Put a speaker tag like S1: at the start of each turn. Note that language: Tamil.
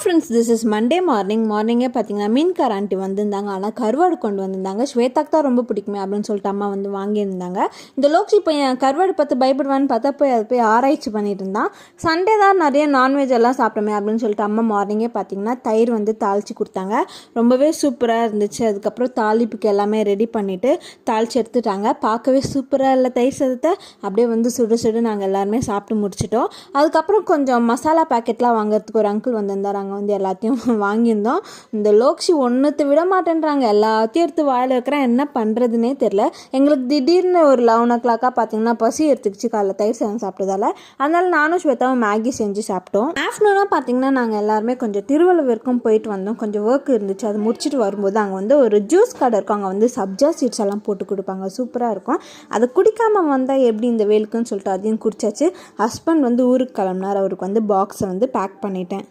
S1: ஃப்ரெண்ட்ஸ், திஸ் இஸ் மண்டே மார்னிங்கே பார்த்தீங்கன்னா மீன்கார ஆண்டி வந்திருந்தாங்க. ஆனால் கருவாடு கொண்டு வந்திருந்தாங்க. ஸ்வேதாக்கு தான் ரொம்ப பிடிக்குமே அப்படின்னு சொல்லிட்டு அம்மா வந்து வாங்கியிருந்தாங்க. இந்த லோக்ஷி பையன் கருவாடு பார்த்து பயப்படுவான்னு பார்த்தா அதை போய் ஆராய்ச்சி பண்ணிட்டு இருந்தான். சண்டே தான் நிறைய நான்வெஜ் எல்லாம் சாப்பிட்டோமே அப்படின்னு சொல்லிட்டு அம்மா மார்னிங்கே பார்த்தீங்கன்னா தயிர் வந்து தாளித்து கொடுத்தாங்க. ரொம்பவே சூப்பராக இருந்துச்சு. அதுக்கப்புறம் தாளிப்புக்கு எல்லாமே ரெடி பண்ணிவிட்டு தாளித்து எடுத்துட்டாங்க. பார்க்கவே சூப்பராக இல்லை தயிர் சாதத்தை அப்படியே வந்து சுடு சுடு நாங்கள் எல்லாருமே சாப்பிட்டு முடிச்சிட்டோம். அதுக்கப்புறம் கொஞ்சம் மசாலா பேக்கெட்லாம் வாங்குறதுக்கு ஒரு அங்கிள் வந்திருந்தார். அங்கே வந்து எல்லாத்தையும் வாங்கியிருந்தோம். இந்த லோக்ஷி ஒன்றுத்தை விட மாட்டேன்றாங்க. எல்லாத்தையும் எடுத்து வாயில் வைக்கிறேன், என்ன பண்ணுறதுனே தெரில. எங்களுக்கு திடீர்னு ஒரு 11 o'clock பார்த்தீங்கன்னா பசி எடுத்துக்கிச்சு காலைல தயிர் சாதம் சாப்பிட்டதால. அதனால் நானும் ஸ்வேதாவும் மேகி செஞ்சு சாப்பிட்டோம். ஆஃப்டர்நூனாக பார்த்தீங்கன்னா நாங்கள் எல்லாருமே கொஞ்சம் திருவள்ளுவருக்கும் போயிட்டு வந்தோம். கொஞ்சம் ஒர்க் இருந்துச்சு. அது முடிச்சுட்டு வரும்போது அங்கே வந்து ஒரு ஜூஸ் கடை இருக்கும். அங்கே வந்து சப்ஜா சீட்ஸ் எல்லாம் போட்டு கொடுப்பாங்க. சூப்பராக இருக்கும். அதை குடிக்காமல் வந்தால் எப்படி இந்த வெயிலுக்குன்னு சொல்லிட்டு அதையும் குடிச்சாச்சு. ஹஸ்பண்ட் வந்து ஊருக்கு கிளம்புனார். அவருக்கு வந்து பாக்ஸை வந்து பேக் பண்ணிட்டேன்.